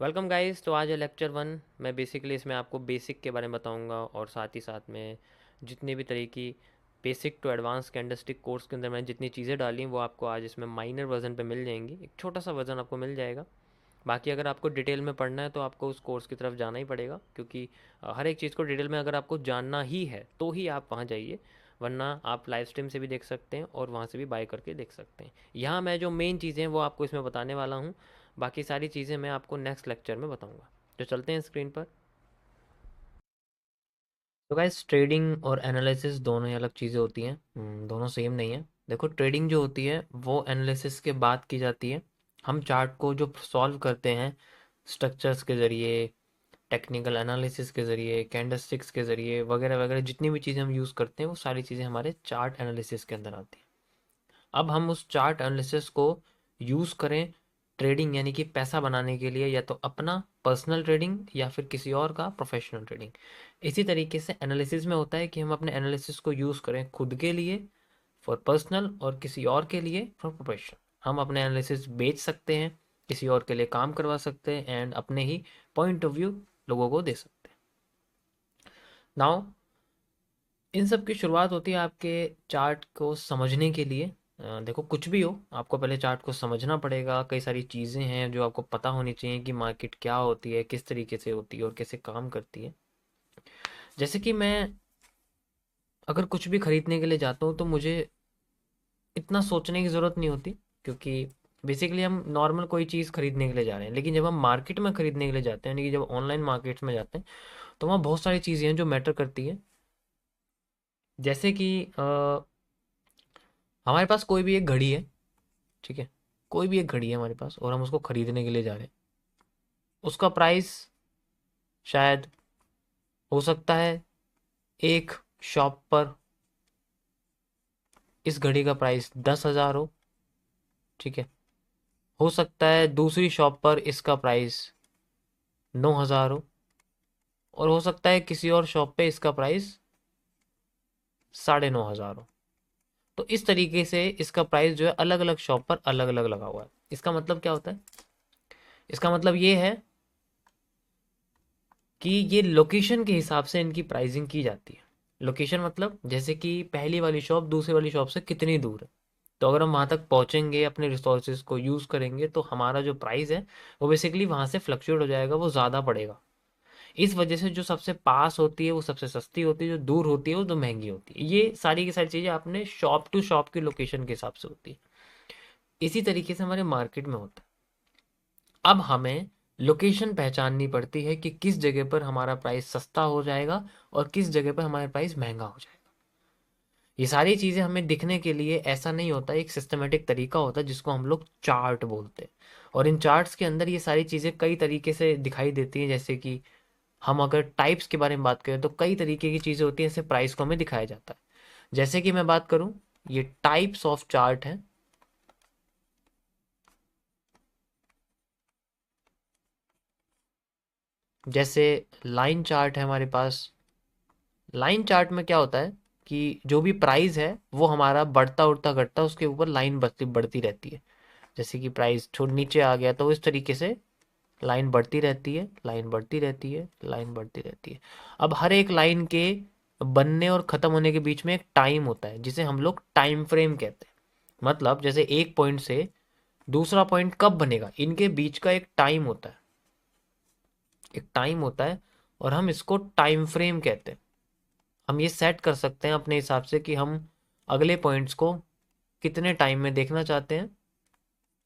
Welcome guys. तो आज है लेक्चर 1। मैं बेसिकली इसमें आपको बेसिक के बारे में बताऊंगा और साथ ही साथ में जितनी भी तरह की basic to advance candlestick course के अंदर मैंने जितनी चीज़ें डाली वो आपको आज इसमें माइनर वर्जन पे मिल जाएंगी। एक छोटा सा वर्जन आपको मिल जाएगा। बाकी अगर आपको डिटेल में पढ़ना है तो आपको उस कोर्स की तरफ जाना ही पड़ेगा, क्योंकि हर एक चीज़ को डिटेल में अगर आपको जानना ही है तो ही आप वहाँ जाइए, वरना आप लाइव स्ट्रीम से भी देख सकते हैं और वहाँ से भी बाय करके देख सकते हैं। यहाँ मैं जो मेन चीज़ें हैं वो आपको इसमें बताने वाला हूँ, बाकी सारी चीज़ें मैं आपको नेक्स्ट लेक्चर में बताऊँगा। तो चलते हैं स्क्रीन पर। तो गाइस, ट्रेडिंग और एनालिसिस दोनों ही अलग चीज़ें होती हैं। दोनों सेम नहीं है। देखो, ट्रेडिंग जो होती है वो एनालिसिस के बाद की जाती है। हम चार्ट को जो सॉल्व करते हैं स्ट्रक्चर्स के ज़रिए, टेक्निकल एनालिसिस के ज़रिए, कैंडलस्टिक्स के ज़रिए, वगैरह वगैरह, जितनी भी चीज़ें हम यूज़ करते हैं वो सारी चीज़ें हमारे चार्ट एनालिसिस के अंदर आती हैं। अब हम उस चार्ट एनालिसिस को यूज़ करें ट्रेडिंग यानी कि पैसा बनाने के लिए, या तो अपना पर्सनल ट्रेडिंग या फिर किसी और का प्रोफेशनल ट्रेडिंग। इसी तरीके से एनालिसिस में होता है कि हम अपने एनालिसिस को यूज़ करें खुद के लिए फॉर पर्सनल और किसी और के लिए फॉर प्रोफेशनल। हम अपने एनालिसिस बेच सकते हैं, किसी और के लिए काम करवा सकते हैं एंड अपने ही पॉइंट ऑफ व्यू लोगों को दे सकते हैं। नाउ, इन सब की शुरुआत होती है आपके चार्ट को समझने के लिए। देखो, कुछ भी हो आपको पहले चार्ट को समझना पड़ेगा। कई सारी चीज़ें हैं जो आपको पता होनी चाहिए कि मार्केट क्या होती है, किस तरीके से होती है और कैसे काम करती है। जैसे कि मैं अगर कुछ भी खरीदने के लिए जाता हूँ तो मुझे इतना सोचने की ज़रूरत नहीं होती, क्योंकि बेसिकली हम नॉर्मल कोई चीज़ खरीदने के लिए जा रहे हैं। लेकिन जब हम मार्केट में खरीदने के लिए जाते हैं, यानी कि जब ऑनलाइन मार्केट्स में जाते हैं, तो वहाँ बहुत सारी चीज़ें हैं जो मैटर करती हैं। जैसे कि हमारे पास कोई भी एक घड़ी है, ठीक है, कोई भी एक घड़ी है हमारे पास और हम उसको खरीदने के लिए जा रहे हैं। उसका प्राइस शायद हो सकता है एक शॉप पर इस घड़ी का प्राइस 10,000 हो, ठीक है। हो सकता है दूसरी शॉप पर इसका प्राइस 9,000 हो, और हो सकता है किसी और शॉप पे इसका प्राइस 9,500 हो। तो इस तरीके से इसका प्राइस जो है अलग अलग शॉप पर अलग अलग लगा हुआ है। इसका मतलब क्या होता है? इसका मतलब ये है कि ये लोकेशन के हिसाब से इनकी प्राइसिंग की जाती है। लोकेशन मतलब जैसे कि पहली वाली शॉप दूसरी वाली शॉप से कितनी दूर है। तो अगर हम वहाँ तक पहुँचेंगे, अपने रिसोर्सेज को यूज़ करेंगे, तो हमारा जो प्राइस है वो बेसिकली वहाँ से फ्लक्चुएट हो जाएगा, वो ज़्यादा पड़ेगा। इस वजह से जो सबसे पास होती है वो सबसे सस्ती होती है, जो दूर होती है वो तो महंगी होती है। ये सारी की सारी चीज़ें अपने शॉप टू शॉप की लोकेशन के हिसाब से होती है। इसी तरीके से हमारे मार्केट में होता है। अब हमें लोकेशन पहचाननी पड़ती है कि किस जगह पर हमारा प्राइस सस्ता हो जाएगा और किस जगह पर हमारा प्राइस महंगा हो जाएगा। ये सारी चीज़ें हमें दिखने के लिए ऐसा नहीं होता, एक सिस्टमेटिक तरीका होता है जिसको हम लोग चार्ट बोलते हैं। और इन चार्ट्स के अंदर ये सारी चीज़ें कई तरीके से दिखाई देती हैं। जैसे कि हम अगर टाइप्स के बारे में बात करें तो कई तरीके की चीज़ें होती हैं, ऐसे प्राइस को हमें दिखाया जाता है। जैसे कि मैं बात करूं, ये टाइप्स ऑफ चार्ट हैं। जैसे लाइन चार्ट है हमारे पास। लाइन चार्ट में क्या होता है कि जो भी प्राइस है वो हमारा बढ़ता उड़ता घटता उसके ऊपर लाइन बढ़ती बढ़ती रहती है। जैसे कि प्राइस छोड़ नीचे आ गया तो इस तरीके से लाइन बढ़ती रहती है, लाइन बढ़ती रहती है, लाइन बढ़ती रहती है। अब हर एक लाइन के बनने और ख़त्म होने के बीच में एक टाइम होता है जिसे हम लोग टाइम फ्रेम कहते हैं। मतलब जैसे एक पॉइंट से दूसरा पॉइंट कब बनेगा, इनके बीच का एक टाइम होता है, एक टाइम होता है, और हम इसको टाइम फ्रेम कहते हैं। हम ये सेट कर सकते हैं अपने हिसाब से कि हम अगले पॉइंट्स को कितने टाइम में देखना चाहते हैं।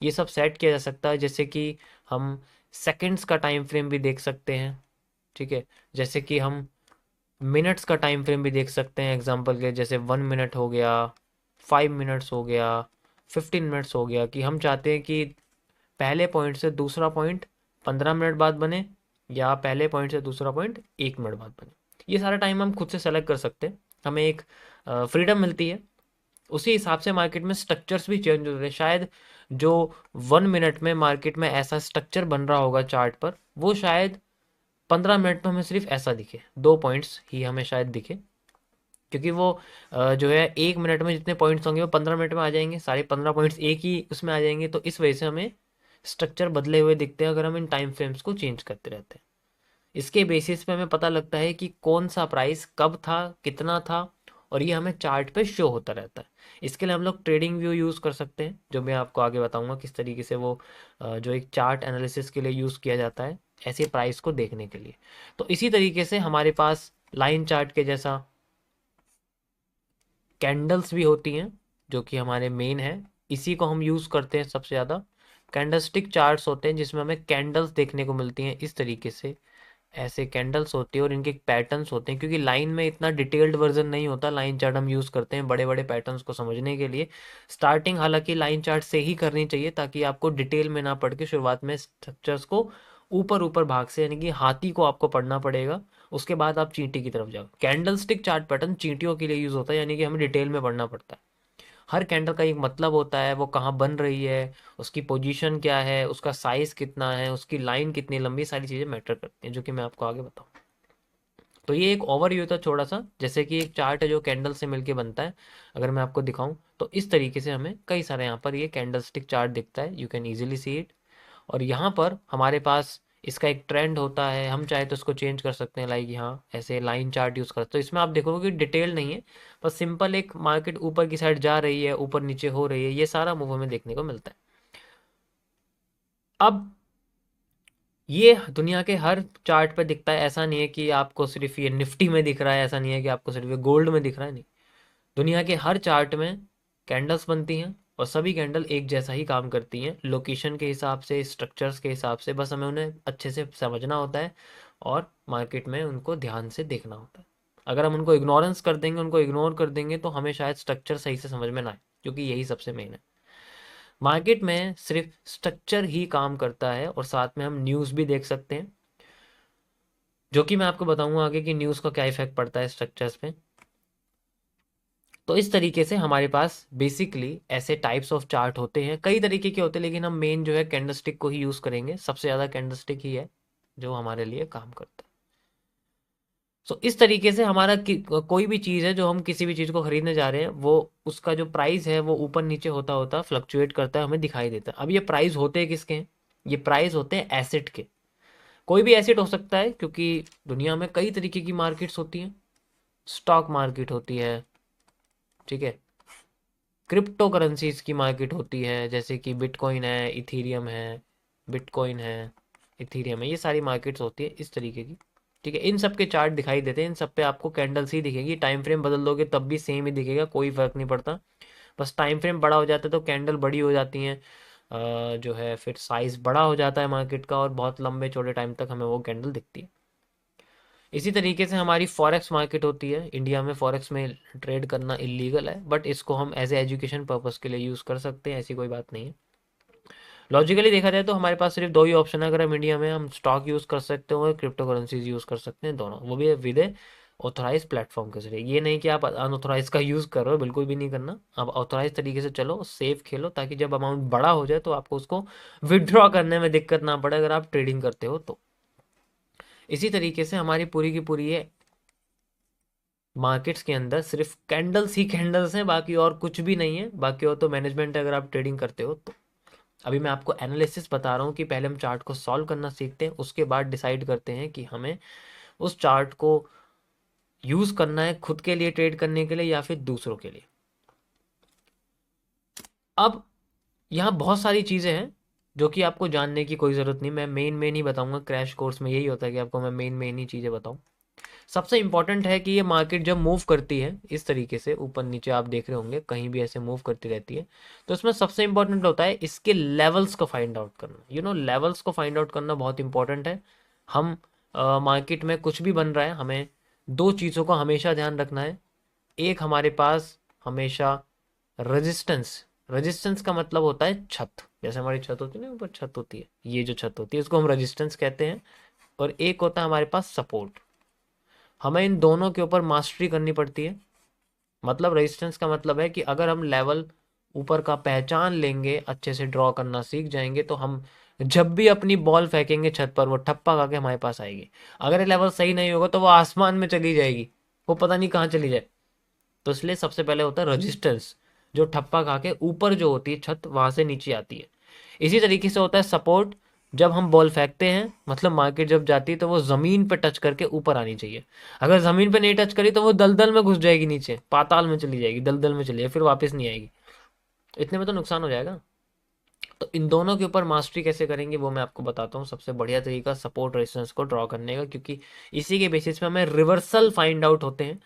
ये सब सेट किया जा सकता है। जैसे कि हम सेकंड्स का टाइम फ्रेम भी देख सकते हैं, ठीक है। जैसे कि हम मिनट्स का टाइम फ्रेम भी देख सकते हैं। एग्जांपल के जैसे 1 मिनट हो गया, 5 मिनट्स हो गया, 15 मिनट्स हो गया, कि हम चाहते हैं कि पहले पॉइंट से दूसरा पॉइंट 15 मिनट बाद बने, या पहले पॉइंट से दूसरा पॉइंट 1 मिनट बाद बने। ये सारा टाइम हम खुद से सेलेक्ट कर सकते हैं, हमें एक फ्रीडम मिलती है। उसी हिसाब से मार्केट में स्ट्रक्चर्स भी चेंज होते हैं। शायद जो 1 मिनट में मार्केट में ऐसा स्ट्रक्चर बन रहा होगा चार्ट पर, वो शायद 15 मिनट में हमें सिर्फ ऐसा दिखे, 2 पॉइंट्स ही हमें शायद दिखे। क्योंकि वो जो है 1 मिनट में जितने पॉइंट्स होंगे वो 15 मिनट में आ जाएंगे, सारे 15 पॉइंट्स एक ही उसमें आ जाएंगे। तो इस वजह से हमें स्ट्रक्चर बदले हुए दिखते हैं अगर हम इन टाइम फ्रेम्स को चेंज करते रहते हैं। इसके बेसिस पे हमें पता लगता है कि कौन सा प्राइस कब था, कितना था, और ये हमें चार्ट पे शो होता रहता है। इसके लिए हम लोग ट्रेडिंग व्यू यूज़ कर सकते हैं, जो मैं आपको आगे बताऊंगा किस तरीके से वो जो एक चार्ट एनालिसिस के लिए यूज़ किया जाता है ऐसे प्राइस को देखने के लिए। तो इसी तरीके से हमारे पास लाइन चार्ट के जैसा कैंडल्स भी होती हैं, जो कि हमारे मेन है, इसी को हम यूज़ करते हैं सबसे ज़्यादा। कैंडलस्टिक चार्ट्स होते हैं जिसमें हमें कैंडल्स देखने को मिलती हैं इस तरीके से, ऐसे कैंडल्स होती है और इनके पैटर्न्स होते हैं, क्योंकि लाइन में इतना डिटेल्ड वर्जन नहीं होता। लाइन चार्ट हम यूज़ करते हैं बड़े बड़े पैटर्न्स को समझने के लिए। स्टार्टिंग हालांकि लाइन चार्ट से ही करनी चाहिए ताकि आपको डिटेल में ना पढ़ के शुरुआत में स्ट्रक्चर्स को ऊपर ऊपर भाग से, यानी कि हाथी को आपको पढ़ना पड़ेगा, उसके बाद आप चींटी की तरफ जाओ। कैंडल स्टिक चार्ट पैटर्न चींटियों के लिए यूज़ होता है, यानी कि हमें डिटेल में पढ़ना पड़ता है। हर कैंडल का एक मतलब होता है, वो कहाँ बन रही है, उसकी पोजीशन क्या है, उसका साइज कितना है, उसकी लाइन कितनी लंबी, सारी चीज़ें मैटर करती हैं, जो कि मैं आपको आगे बताऊँ। तो ये एक ओवरव्यू था छोटा सा, जैसे कि एक चार्ट है जो कैंडल से मिलके बनता है। अगर मैं आपको दिखाऊं तो इस तरीके से हमें कई सारे यहाँ पर ये कैंडल स्टिक चार्ट दिखता है, you can easily see it. और यहाँ पर हमारे पास इसका एक ट्रेंड होता है, हम चाहे तो इसको चेंज कर सकते हैं, लाइक यहाँ ऐसे लाइन चार्ट यूज़ करते, तो इसमें आप देखोगे कि डिटेल नहीं है, बस सिंपल एक मार्केट ऊपर की साइड जा रही है, ऊपर नीचे हो रही है, ये सारा मूव हमें देखने को मिलता है। अब ये दुनिया के हर चार्ट पे दिखता है, ऐसा नहीं है कि आपको सिर्फ ये निफ्टी में दिख रहा है, ऐसा नहीं है कि आपको सिर्फ ये गोल्ड में दिख रहा है, नहीं। दुनिया के हर चार्ट में कैंडल्स बनती हैं और सभी कैंडल एक जैसा ही काम करती हैं, लोकेशन के हिसाब से, स्ट्रक्चर्स के हिसाब से, बस हमें उन्हें अच्छे से समझना होता है और मार्केट में उनको ध्यान से देखना होता है। अगर हम उनको इग्नोरेंस कर देंगे, उनको इग्नोर कर देंगे, तो हमें शायद स्ट्रक्चर सही से समझ में ना आए, क्योंकि यही सबसे मेन है। मार्केट में सिर्फ स्ट्रक्चर ही काम करता है और साथ में हम न्यूज़ भी देख सकते हैं, जो कि मैं आपको बताऊंगा आगे कि न्यूज़ का क्या इफेक्ट पड़ता है स्ट्रक्चर्स पे। तो इस तरीके से हमारे पास बेसिकली ऐसे टाइप्स ऑफ चार्ट होते हैं, कई तरीके के होते हैं, लेकिन हम मेन जो है कैंडलस्टिक को ही यूज़ करेंगे, सबसे ज़्यादा कैंडलस्टिक ही है जो हमारे लिए काम करता है। सो इस तरीके से हमारा कोई भी चीज़ है, जो हम किसी भी चीज़ को खरीदने जा रहे हैं, वो उसका जो प्राइस है वो ऊपर नीचे होता होता फ्लक्चुएट करता है, हमें दिखाई देता है। अब ये प्राइस होते हैं किसके हैं? ये प्राइस होते हैं एसेट के। कोई भी एसेट हो सकता है, क्योंकि दुनिया में कई तरीके की मार्केट्स होती हैं। स्टॉक मार्केट होती है, ठीक है, क्रिप्टो करेंसीज की मार्केट होती है, जैसे कि बिटकॉइन है, इथीरियम है, बिटकॉइन है, इथीरियम है, ये सारी मार्केट्स होती है इस तरीके की, ठीक है। इन सब के चार्ट दिखाई देते हैं, इन सब पे आपको कैंडल्स ही दिखेगी, टाइम फ्रेम बदल दोगे तब भी सेम ही दिखेगा, कोई फर्क नहीं पड़ता। बस टाइम फ्रेम बड़ा हो जाता है तो कैंडल बड़ी हो जाती हैं, जो है फिर साइज बड़ा हो जाता है मार्केट का, और बहुत लंबे चौड़े टाइम तक हमें वो कैंडल दिखती है। इसी तरीके से हमारी फॉरेक्स मार्केट होती है। इंडिया में फॉरेक्स में ट्रेड करना इलीगल है, बट इसको हम एज ए एजुकेशन पर्पस के लिए यूज़ कर सकते हैं, ऐसी कोई बात नहीं है। लॉजिकली देखा जाए तो हमारे पास सिर्फ दो ही ऑप्शन है, अगर हम इंडिया में, हम स्टॉक यूज़ कर सकते हैं और क्रिप्टो करेंसीज यूज़ कर सकते हैं, दोनों, वो भी विद ए ऑथोराइज प्लेटफॉर्म के जरिए। ये नहीं कि आप अनऑथोराइज का यूज़ कर रहे हो, बिल्कुल भी नहीं करना। आप ऑथोराइज तरीके से चलो, सेफ खेलो, ताकि जब अमाउंट बड़ा हो जाए तो आपको उसको विदड्रॉ करने में दिक्कत ना पड़े, अगर आप ट्रेडिंग करते हो तो। इसी तरीके से हमारी पूरी की पूरी ये मार्केट्स के अंदर सिर्फ कैंडल्स ही कैंडल्स हैं, बाकी और कुछ भी नहीं है। बाकी और तो मैनेजमेंट है, अगर आप ट्रेडिंग करते हो तो। अभी मैं आपको एनालिसिस बता रहा हूँ कि पहले हम चार्ट को सॉल्व करना सीखते हैं, उसके बाद डिसाइड करते हैं कि हमें उस चार्ट को यूज़ करना है खुद के लिए ट्रेड करने के लिए या फिर दूसरों के लिए। अब यहाँ बहुत सारी चीज़ें हैं जो कि आपको जानने की कोई ज़रूरत नहीं, मैं मेन ही बताऊंगा। क्रैश कोर्स में यही होता है कि आपको मैं मेन ही चीज़ें बताऊँ। सबसे इंपॉर्टेंट है कि ये मार्केट जब मूव करती है इस तरीके से ऊपर नीचे, आप देख रहे होंगे कहीं भी ऐसे मूव करती रहती है, तो इसमें सबसे इंपॉर्टेंट होता है इसके लेवल्स को फाइंड आउट करना। लेवल्स को फाइंड आउट करना बहुत इंपॉर्टेंट है। हम मार्केट में कुछ भी बन रहा है, हमें दो चीज़ों का हमेशा ध्यान रखना है। एक, हमारे पास हमेशा रेजिस्टेंस। रेजिस्टेंस का मतलब होता है छत, जैसे हमारी छत होती है ना, ऊपर छत होती है, ये जो छत होती है उसको हम रेजिस्टेंस कहते हैं। और एक होता है हमारे पास सपोर्ट। हमें इन दोनों के ऊपर मास्टरी करनी पड़ती है। मतलब रेजिस्टेंस का मतलब है कि अगर हम लेवल ऊपर का पहचान लेंगे, अच्छे से ड्रॉ करना सीख जाएंगे, तो हम जब भी अपनी बॉल फेंकेंगे छत पर, वो ठप्पा खा के हमारे पास आएगी। अगर ये लेवल सही नहीं होगा तो वो आसमान में चली जाएगी, वो पता नहीं कहाँ चली जाए। तो इसलिए सबसे पहले होता है रेजिस्टेंस, जो ठप्पा खा के ऊपर जो होती है छत, वहां से नीचे आती है। इसी तरीके से होता है सपोर्ट, जब हम बॉल फेंकते हैं मतलब मार्केट जब जाती है तो वो ज़मीन पे टच करके ऊपर आनी चाहिए। अगर ज़मीन पे नहीं टच करी तो वो दलदल में घुस जाएगी, नीचे पाताल में चली जाएगी, दलदल में चली जाएगी, फिर वापस नहीं आएगी। इतने में तो नुकसान हो जाएगा। तो इन दोनों के ऊपर मास्टरी कैसे करेंगे वो मैं आपको बताता हूँ। सबसे बढ़िया तरीका सपोर्ट रेजिस्टेंस को ड्रॉ करने का, क्योंकि इसी के बेसिस पे हमें रिवर्सल फाइंड आउट होते हैं।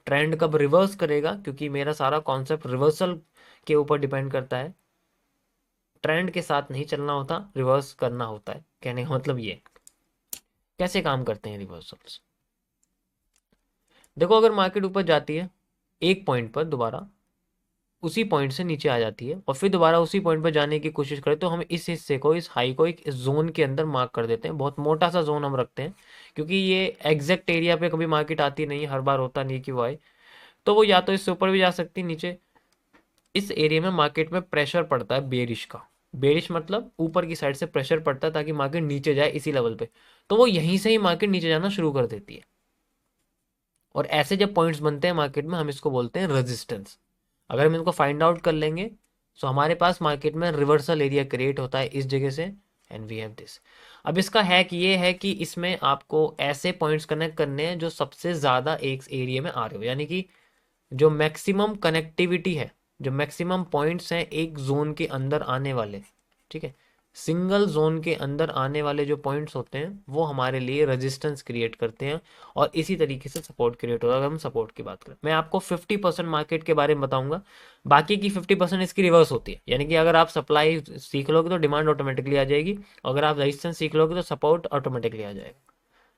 ट्रेंड कब रिवर्स करेगा, क्योंकि मेरा सारा कॉन्सेप्ट रिवर्सल के ऊपर डिपेंड करता है। ट्रेंड के साथ नहीं चलना होता, रिवर्स करना होता है। कहने का मतलब ये कैसे काम करते हैं रिवर्सल्स। देखो अगर मार्केट ऊपर जाती है एक पॉइंट पर, दोबारा उसी पॉइंट से नीचे आ जाती है और फिर दोबारा उसी पॉइंट पर जाने की कोशिश करें, तो हम इस हिस्से को, इस हाई को एक जोन के अंदर मार्क कर देते हैं। बहुत मोटा सा जोन हम रखते हैं, क्योंकि ये एग्जैक्ट एरिया पे कभी मार्केट आती नहीं, हर बार होता नहीं कि वो आए। तो वो या तो इससे ऊपर भी जा सकती है, नीचे। इस एरिया में मार्केट में प्रेशर पड़ता है बेरिश का। बेरिश मतलब ऊपर की साइड से प्रेशर पड़ता है ताकि मार्केट नीचे जाए इसी लेवल पे। तो वो यहीं से ही मार्केट नीचे जाना शुरू कर देती है। और ऐसे जब पॉइंट्स बनते हैं मार्केट में, हम इसको बोलते हैं रेजिस्टेंस। अगर हम इनको फाइंड आउट कर लेंगे तो हमारे पास मार्केट में रिवर्सल एरिया क्रिएट होता है इस जगह से, एंड वी हैव दिस। अब इसका हैक ये है कि इसमें आपको ऐसे पॉइंट्स कनेक्ट करने हैं जो सबसे ज़्यादा एक एरिया में आ रहे हो, यानी कि जो मैक्सिमम कनेक्टिविटी है, जो मैक्सिमम पॉइंट्स हैं एक जोन के अंदर आने वाले। ठीक है, सिंगल जोन के अंदर आने वाले जो पॉइंट्स होते हैं वो हमारे लिए रेजिस्टेंस क्रिएट करते हैं, और इसी तरीके से सपोर्ट क्रिएट होगा। अगर हम सपोर्ट की बात करें, मैं आपको 50% मार्केट के बारे में बताऊंगा, बाकी की 50% इसकी रिवर्स होती है। यानी कि अगर आप सप्लाई सीख लोगे तो डिमांड ऑटोमेटिकली आ जाएगी, अगर आप रेजिस्टेंस सीख लोगे तो सपोर्ट ऑटोमेटिकली आ जाएगा।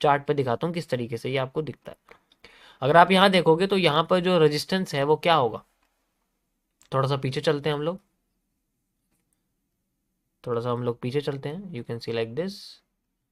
चार्ट पे दिखाता हूँ किस तरीके से ये आपको दिखता है। अगर आप यहाँ देखोगे तो यहाँ पर जो रेजिस्टेंस है वो क्या होगा। थोड़ा सा पीछे चलते हैं हम लोग, थोड़ा सा हम लोग पीछे चलते हैं। You can see like this.